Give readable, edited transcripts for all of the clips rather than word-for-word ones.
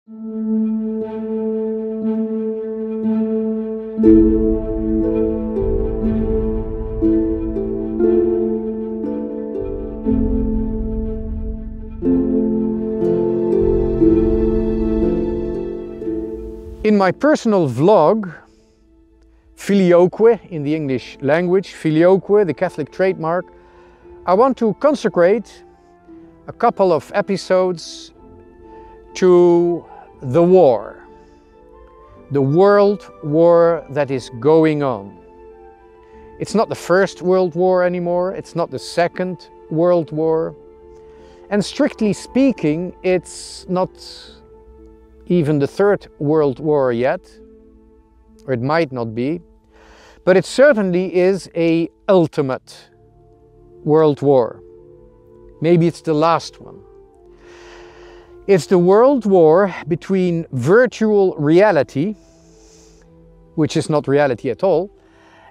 In my personal vlog, Filioque in the English language, Filioque, the Catholic trademark, I want to consecrate a couple of episodes to the war, the world war that is going on. It's not the First World War anymore, it's not the Second World War, and strictly speaking, it's not even the Third World War yet, or it might not be, but it certainly is an ultimate world war. Maybe it's the last one. It's the world war between virtual reality, which is not reality at all,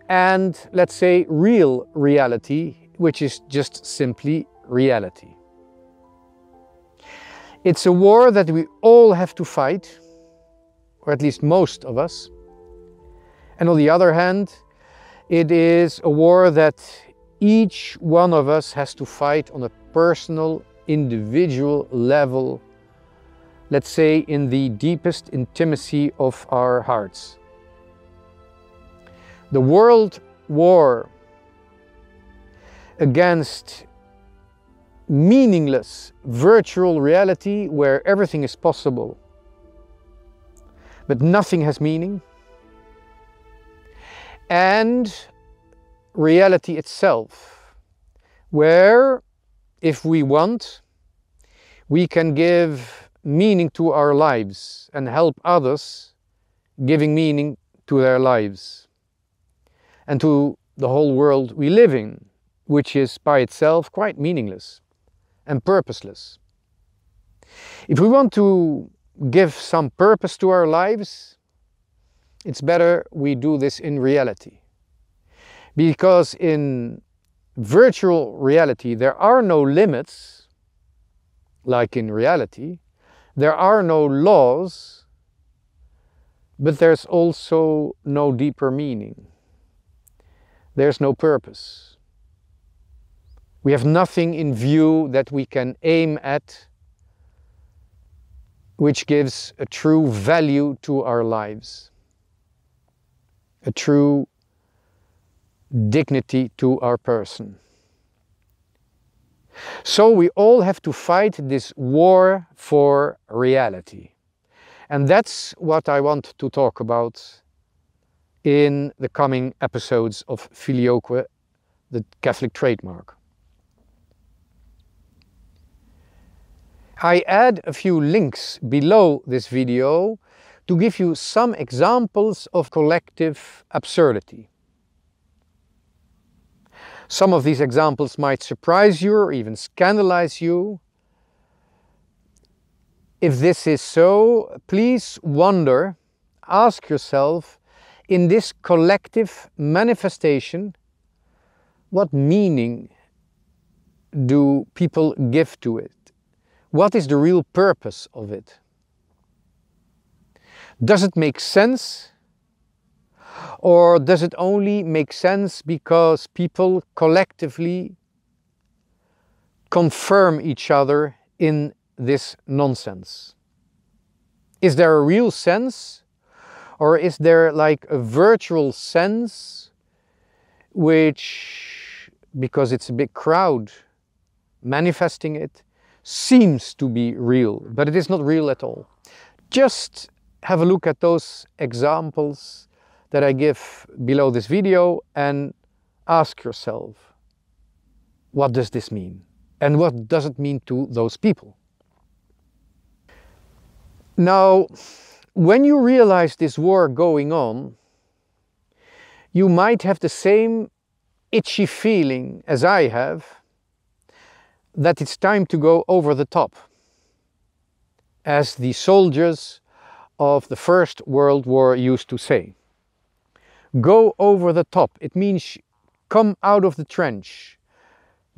and let's say real reality, which is just simply reality. It's a war that we all have to fight, or at least most of us. And on the other hand, it is a war that each one of us has to fight on a personal, individual level, let's say in the deepest intimacy of our hearts. The world war against meaningless virtual reality where everything is possible, but nothing has meaning, and reality itself, where, if we want, we can give meaning to our lives and help others giving meaning to their lives and to the whole world we live in, which is by itself quite meaningless and purposeless. If we want to give some purpose to our lives, it's better we do this in reality. Because in virtual reality there are no limits, like in reality. There are no laws, but there's also no deeper meaning. There's no purpose. We have nothing in view that we can aim at, which gives a true value to our lives, a true dignity to our person. So we all have to fight this war for reality. And that's what I want to talk about in the coming episodes of Filioque, the Catholic trademark. I add a few links below this video to give you some examples of collective absurdity. Some of these examples might surprise you or even scandalize you. If this is so, please wonder, ask yourself, in this collective manifestation, what meaning do people give to it? What is the real purpose of it? Does it make sense? Or does it only make sense because people collectively confirm each other in this nonsense? Is there a real sense? Or is there like a virtual sense which, because it's a big crowd manifesting it, seems to be real, but it is not real at all? Just have a look at those examples that I give below this video and ask yourself, what does this mean? And what does it mean to those people? Now, when you realize this war going on, you might have the same itchy feeling as I have, that it's time to go over the top, as the soldiers of the First World War used to say. Go over the top. It means come out of the trench,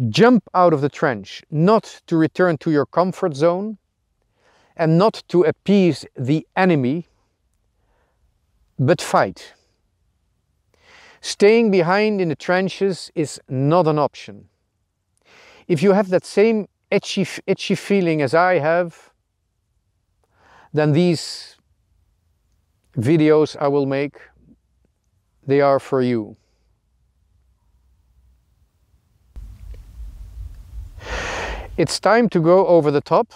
jump out of the trench, not to return to your comfort zone, and not to appease the enemy, but fight. Staying behind in the trenches is not an option. If you have that same itchy feeling as I have, then these videos I will make, they are for you. It's time to go over the top,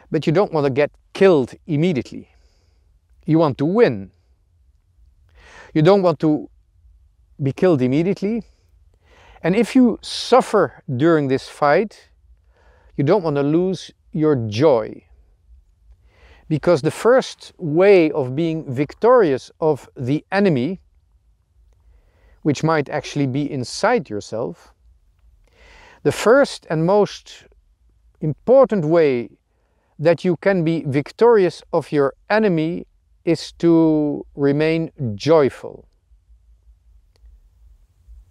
but you don't want to get killed immediately. You want to win. You don't want to be killed immediately. And if you suffer during this fight, you don't want to lose your joy. Because the first way of being victorious of the enemy, which might actually be inside yourself, the first and most important way that you can be victorious of your enemy is to remain joyful.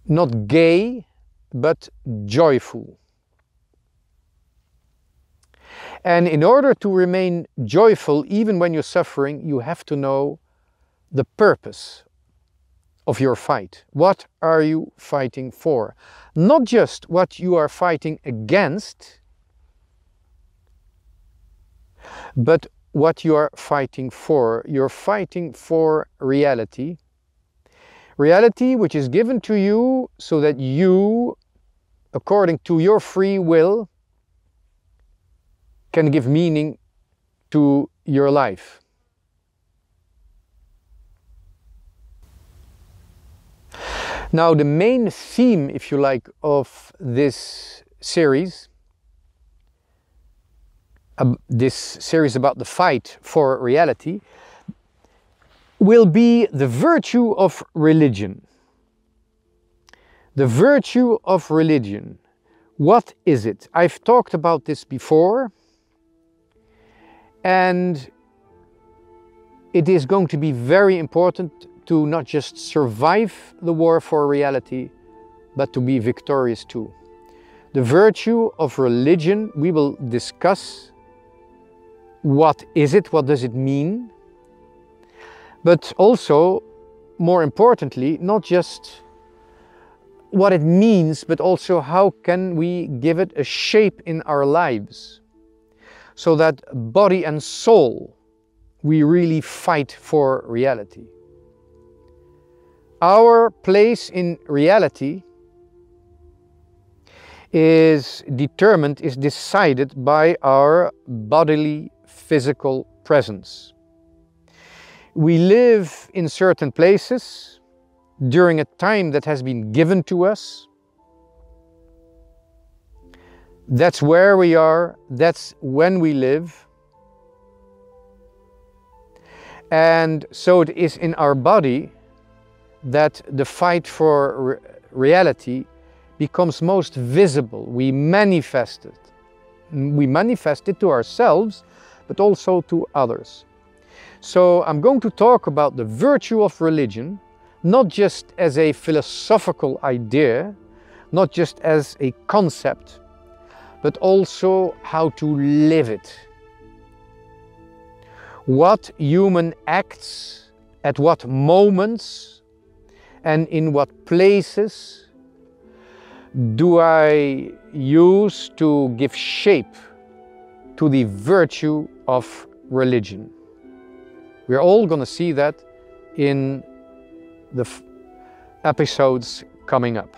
Not gay, but joyful. And in order to remain joyful, even when you're suffering, you have to know the purpose of your fight. What are you fighting for? Not just what you are fighting against, but what you are fighting for. You're fighting for reality. Reality which is given to you so that you, according to your free will, can give meaning to your life. Now, the main theme, if you like, of this series about the fight for reality, will be the virtue of religion. The virtue of religion. What is it? I've talked about this before, and it is going to be very important to not just survive the war for reality, but to be victorious too. The virtue of religion, we will discuss what is it, what does it mean, but also, more importantly, not just what it means, but also how can we give it a shape in our lives, so that body and soul, we really fight for reality. Our place in reality is decided by our bodily, physical presence. We live in certain places during a time that has been given to us. That's where we are, that's when we live. And so it is in our body that the fight for reality becomes most visible. We manifest it. We manifest it to ourselves, but also to others. So I'm going to talk about the virtue of religion, not just as a philosophical idea, not just as a concept, but also how to live it. What human acts, at what moments, and in what places do I use to give shape to the virtue of religion? We're all going to see that in the episodes coming up.